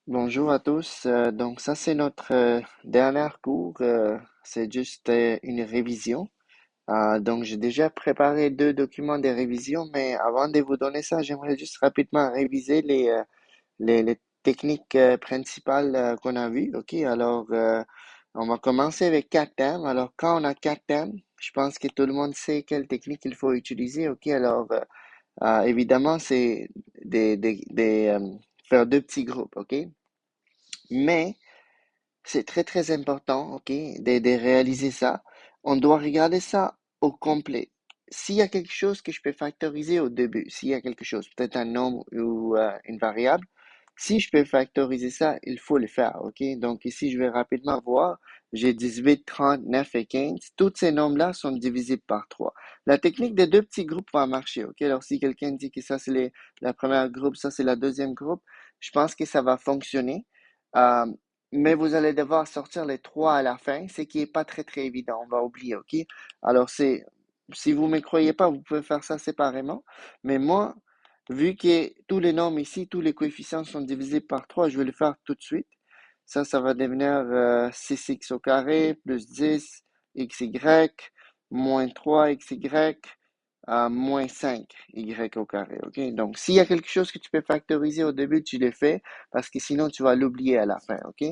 Bonjour à tous. Donc ça c'est notre dernier cours. C'est juste une révision. Donc j'ai déjà préparé deux documents de révision, mais avant de vous donner ça, j'aimerais juste rapidement réviser les techniques principales qu'on a vues. Ok, alors on va commencer avec quatre thèmes. Alors quand on a quatre thèmes, je pense que tout le monde sait quelle technique il faut utiliser. Ok, alors évidemment c'est faire deux petits groupes. Ok. Mais c'est très très important, ok, de réaliser ça. On doit regarder ça au complet. S'il y a quelque chose que je peux factoriser au début, s'il y a quelque chose, peut-être un nombre ou une variable, si je peux factoriser ça, il faut le faire, ok? Donc ici, je vais rapidement voir. J'ai 18, 30, 9 et 15. Tous ces nombres-là sont divisibles par 3. La technique des deux petits groupes va marcher, ok? Alors si quelqu'un dit que ça c'est la première groupe, ça c'est la deuxième groupe, je pense que ça va fonctionner. Euh, mais vous allez devoir sortir les trois à la fin, ce qui est pas très très évident. On va oublier, ok? Alors si vous me croyez pas, vous pouvez faire ça séparément. Mais moi, vu que tous les nombres ici, tous les coefficients sont divisés par 3, je vais le faire tout de suite. Ça va devenir 6x au carré plus 10 xy moins 3xy moins 5y au carré. Ok? Donc, s'il y a quelque chose que tu peux factoriser au début, tu le fais parce que sinon, tu vas l'oublier à la fin. Ok?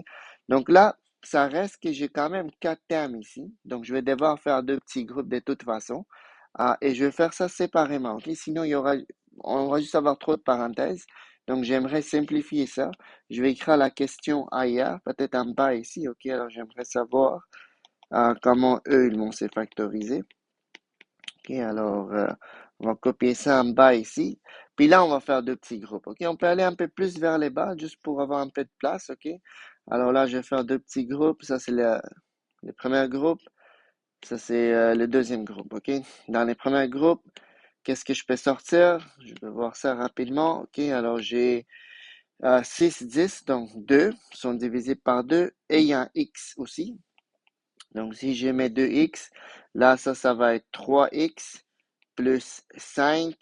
Donc là, ça reste que j'ai quand même quatre termes ici. Donc, je vais devoir faire deux petits groupes de toute façon. Et je vais faire ça séparément. Ok? Sinon, on va juste avoir trop de parenthèses. Donc, j'aimerais simplifier ça. Je vais écrire la question ailleurs, peut-être en bas ici. Ok? Alors, j'aimerais savoir comment eux, ils vont se factoriser. Ok, alors on va copier ça en bas ici. Puis là, on va faire deux petits groupes. Ok, on peut aller un peu plus vers les bas juste pour avoir un peu de place. Ok, alors là, je vais faire deux petits groupes. Ça, c'est le premier groupe. Ça, c'est le deuxième groupe. Ok, dans les premiers groupes, qu'est-ce que je peux sortir? Je vais voir ça rapidement. Ok, alors j'ai 6, 10, donc 2 sont divisés par 2 et il y a un x aussi. Donc, si je mets 2x, là, ça va être 3x plus 5y,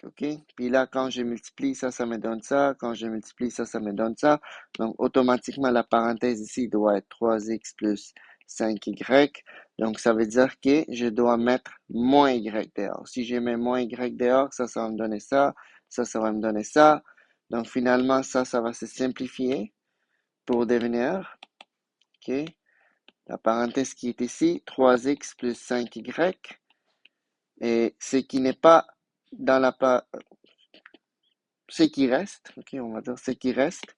ok? Puis là, quand je multiplie ça, ça me donne ça. Quand je multiplie ça, ça me donne ça. Donc, automatiquement, la parenthèse ici doit être 3x plus 5y. Donc, ça veut dire que je dois mettre moins y dehors. Si je mets moins y dehors, ça va me donner ça. Ça va me donner ça. Donc, finalement, ça va se simplifier pour devenir, ok? La parenthèse qui est ici, 3x plus 5y. Et ce qui n'est pas dans ce qui reste, ok, on va dire ce qui reste,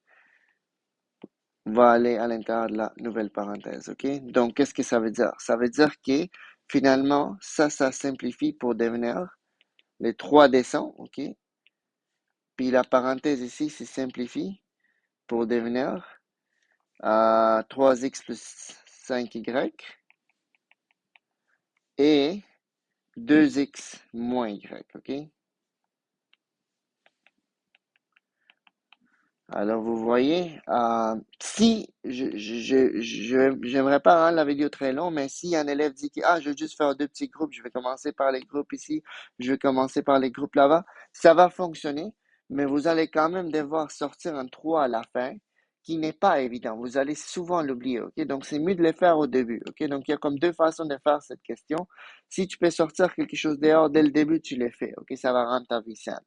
va aller à l'intérieur de la nouvelle parenthèse, ok? Donc, qu'est-ce que ça veut dire? Ça veut dire que finalement, ça simplifie pour devenir les 3 descend, ok? Puis la parenthèse ici se simplifie pour devenir 3x plus 5y et 2x moins y, ok? Alors, vous voyez, si j'aimerais pas rendre la vidéo très longue, mais si un élève dit que je veux juste faire deux petits groupes, je vais commencer par les groupes ici, je vais commencer par les groupes là-bas, ça va fonctionner, mais vous allez quand même devoir sortir un 3 à la fin, qui n'est pas évident. Vous allez souvent l'oublier, ok? Donc, c'est mieux de le faire au début, ok? Donc, il y a comme deux façons de faire cette question. Si tu peux sortir quelque chose dehors dès le début, tu le fais, ok? Ça va rendre ta vie simple.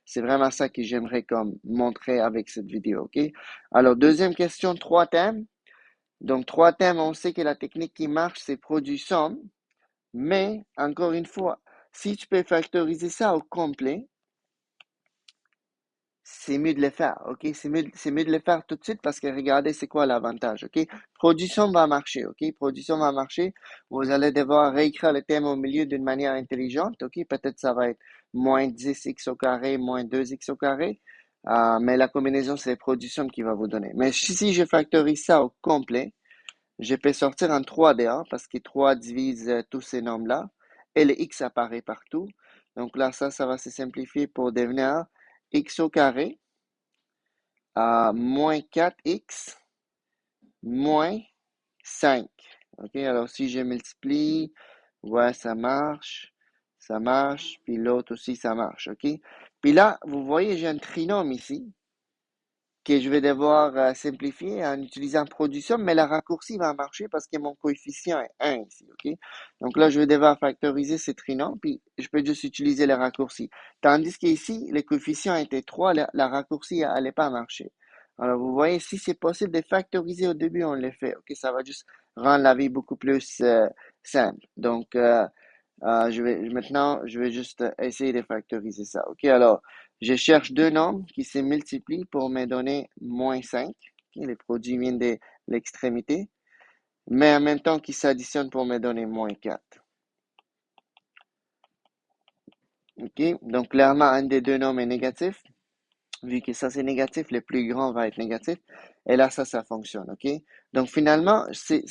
C'est vraiment ça que j'aimerais comme montrer avec cette vidéo, ok? Alors, deuxième question, trois thèmes. Donc, trois thèmes, on sait que la technique qui marche, c'est produit-somme. Mais, encore une fois, si tu peux factoriser ça au complet, c'est mieux de le faire, ok? C'est mieux de le faire tout de suite parce que regardez, c'est quoi l'avantage, ok? Production va marcher, ok? Production va marcher. Vous allez devoir réécrire le thème au milieu d'une manière intelligente, ok? Peut-être ça va être moins 10x au carré, moins 2x au carré. Mais la combinaison, c'est production qui va vous donner. Mais si je factorise ça au complet, je peux sortir en 3D parce que 3 divise tous ces nombres-là. Et le x apparaît partout. Donc là, ça va se simplifier pour devenir x au carré à moins 4x moins 5. OK, alors si je multiplie, ouais, ça marche, puis l'autre aussi, ça marche, OK? Puis là, vous voyez, j'ai un trinôme ici. que je vais devoir simplifier en utilisant produit somme, mais la raccourci va marcher parce que mon coefficient est 1 ici, OK? Donc là, je vais devoir factoriser ces trinomiaux, puis je peux juste utiliser le raccourci. Tandis qu'ici, le coefficient était 3, la raccourci n'allait pas marcher. Alors, vous voyez, si c'est possible de factoriser au début, on le fait, OK? Ça va juste rendre la vie beaucoup plus simple. Donc, maintenant, je vais juste essayer de factoriser ça. OK, alors, je cherche deux nombres qui se multiplient pour me donner -5. OK, les produits viennent de l'extrémité, mais en même temps qui s'additionnent pour me donner -4. OK, donc clairement, un des deux nombres est négatif. Vu que ça c'est négatif, le plus grand va être négatif. Et là, ça fonctionne, OK? Donc finalement, c'est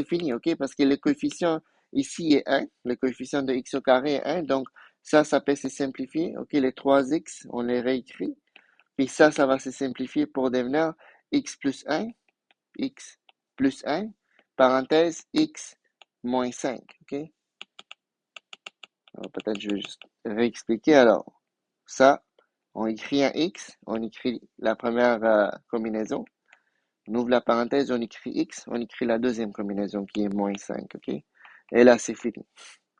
fini, OK? Parce que le coefficient ici est 1, le coefficient de x au carré est 1, donc ça peut se simplifier, OK? Les 3x, on les réécrit. Puis ça va se simplifier pour devenir x plus 1, x plus 1, parenthèse, x moins 5, OK? Alors peut-être je vais juste réexpliquer. Alors, ça, on écrit un x, on écrit la première combinaison, on ouvre la parenthèse, on écrit x, on écrit la deuxième combinaison qui est -5, OK? Et là, c'est fini.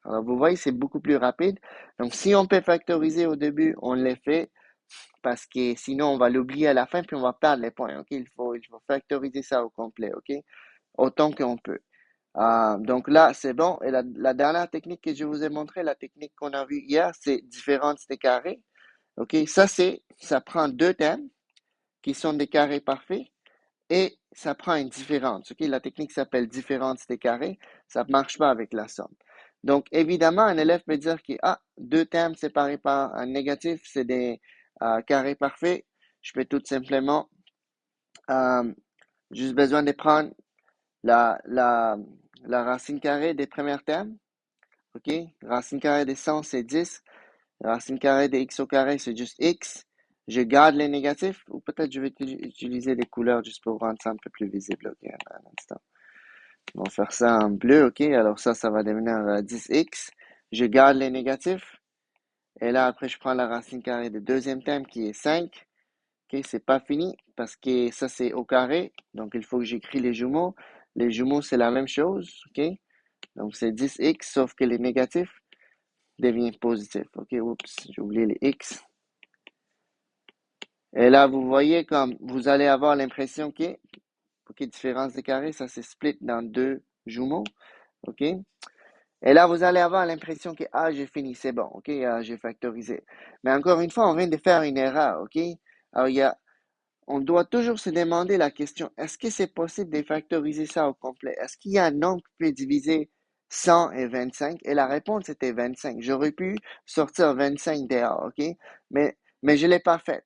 Alors, vous voyez, c'est beaucoup plus rapide. Donc, si on peut factoriser au début, on le fait parce que sinon, on va l'oublier à la fin puis on va perdre les points, OK? Il faut factoriser ça au complet, OK? Autant qu'on peut. Donc là, c'est bon. Et la dernière technique que je vous ai montrée, la technique qu'on a vue hier, c'est différence des carrés. OK? Ça prend deux thèmes qui sont des carrés parfaits et ça prend une différence. OK? La technique s'appelle différence des carrés. Ça ne marche pas avec la somme. Donc, évidemment, un élève peut dire que deux termes séparés par un négatif, c'est des carrés parfaits. Je peux tout simplement euh, juste besoin de prendre la, la, la racine carrée des premiers termes. OK? Racine carrée des 100, c'est 10. Racine carrée de x au carré, c'est juste x. Je garde les négatifs, ou peut-être je vais utiliser des couleurs juste pour rendre ça un peu plus visible. OK, un instant. On va faire ça en bleu. OK, alors ça va devenir 10x. Je garde les négatifs. Et là, après, je prends la racine carrée du deuxième terme qui est 5. OK, c'est pas fini parce que ça, c'est au carré. Donc, il faut que j'écris les jumeaux. Les jumeaux, c'est la même chose. OK, donc c'est 10x, sauf que les négatifs deviennent positifs. OK, oups, j'ai oublié les x. Et là, vous voyez comme vous allez avoir l'impression que, OK, différence de carré, ça se split dans deux jumeaux. OK? Et là, vous allez avoir l'impression que, j'ai fini, c'est bon. OK? J'ai factorisé. Mais encore une fois, on vient de faire une erreur. OK? Alors, on doit toujours se demander la question, est-ce que c'est possible de factoriser ça au complet? Est-ce qu'il y a un nombre qui peut diviser 100 et 25? Et la réponse était 25. J'aurais pu sortir 25 dehors. OK? Mais je ne l'ai pas fait.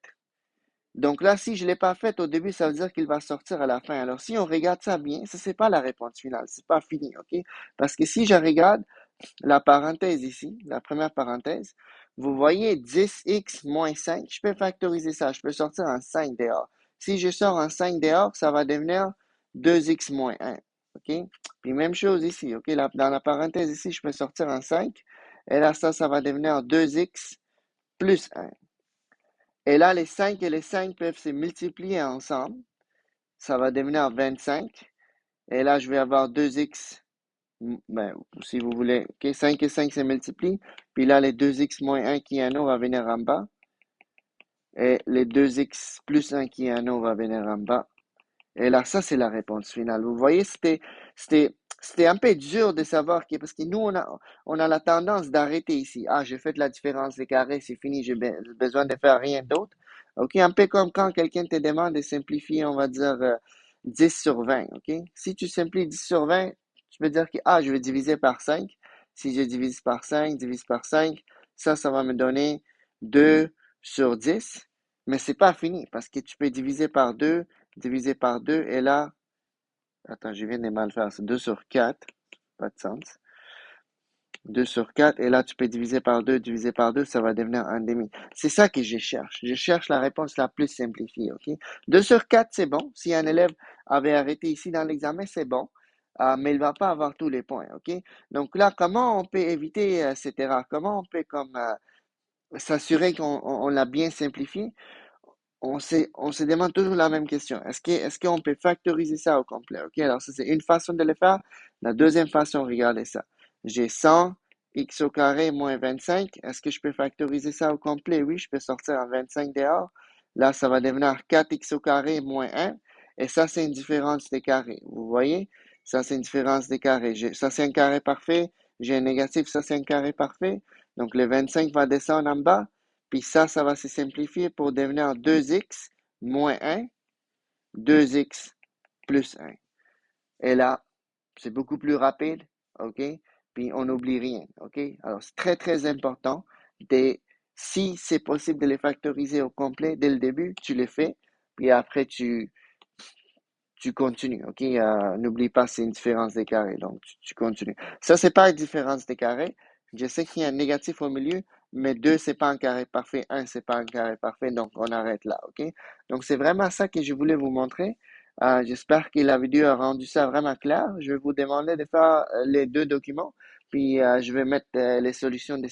Donc là, si je ne l'ai pas fait au début, ça veut dire qu'il va sortir à la fin. Alors, si on regarde ça bien, ça, c'est pas la réponse finale. C'est pas fini, OK? Parce que si je regarde la parenthèse ici, la première parenthèse, vous voyez 10x moins 5. Je peux factoriser ça. Je peux sortir un 5 dehors. Si je sors un 5 dehors, ça va devenir 2x moins 1. OK? Puis même chose ici, OK? Dans la parenthèse ici, je peux sortir un 5. Et là, ça va devenir 2x plus 1. Et là, les 5 et les 5 peuvent se multiplier ensemble. Ça va devenir 25. Et là, je vais avoir 2x, ben, si vous voulez. OK, 5 et 5 se multiplient. Puis là, les 2x moins 1 qui est un autre va venir en bas. Et les 2x plus 1 qui est un autre va venir en bas. Et là, ça, c'est la réponse finale. Vous voyez, c'était un peu dur de savoir parce que nous, on a la tendance d'arrêter ici. J'ai fait la différence des carrés, c'est fini, j'ai besoin de faire rien d'autre. OK, un peu comme quand quelqu'un te demande de simplifier, on va dire 10 sur 20. OK, si tu simplifies 10 sur 20, tu peux dire que, je vais diviser par 5. Si je divise par 5, divise par 5, ça va me donner 2 sur 10. Mais c'est pas fini parce que tu peux diviser par 2, divisé par 2, et là, attends, je viens de mal faire, c'est 2 sur 4, pas de sens. 2 sur 4, et là, tu peux diviser par 2, diviser par 2, ça va devenir un demi. C'est ça que je cherche. Je cherche la réponse la plus simplifiée, OK? 2 sur 4, c'est bon. Si un élève avait arrêté ici dans l'examen, c'est bon. Mais il ne va pas avoir tous les points, OK? Donc là, comment on peut éviter cette erreur? Comment on peut s'assurer qu'on l'a bien simplifié? on se demande toujours la même question. Est-ce qu'on peut factoriser ça au complet? OK, alors ça, c'est une façon de le faire. La deuxième façon, regardez ça. J'ai 100 x au carré moins 25. Est-ce que je peux factoriser ça au complet? Oui, je peux sortir un 25 dehors. Là, ça va devenir 4x au carré moins 1. Et ça, c'est une différence des carrés. Vous voyez? Ça, c'est une différence des carrés. Ça, c'est un carré parfait. J'ai un négatif, ça, c'est un carré parfait. Donc, le 25 va descendre en bas. Puis ça va se simplifier pour devenir 2x moins 1, 2x plus 1. Et là, c'est beaucoup plus rapide, OK? Puis on n'oublie rien, OK? Alors, c'est très, très important de, si c'est possible de les factoriser au complet dès le début, tu les fais. Puis après, tu continues, OK? N'oublie pas, c'est une différence des carrés, donc tu continues. Ça, c'est pas une différence des carrés. Je sais qu'il y a un négatif au milieu, mais 2, c'est pas un carré parfait, 1, c'est pas un carré parfait, donc on arrête là, OK? Donc, c'est vraiment ça que je voulais vous montrer. J'espère que la vidéo a rendu ça vraiment clair. Je vais vous demander de faire les deux documents, puis je vais mettre les solutions de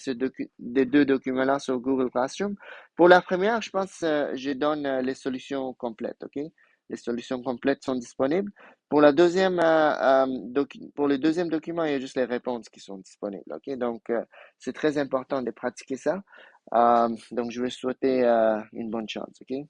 des deux documents-là sur Google Classroom. Pour la première, je pense je donne les solutions complètes, OK? Les solutions complètes sont disponibles. Pour la deuxième, pour le deuxième document, il y a juste les réponses qui sont disponibles. OK? Donc, c'est très important de pratiquer ça. Donc, je vais souhaiter une bonne chance. OK?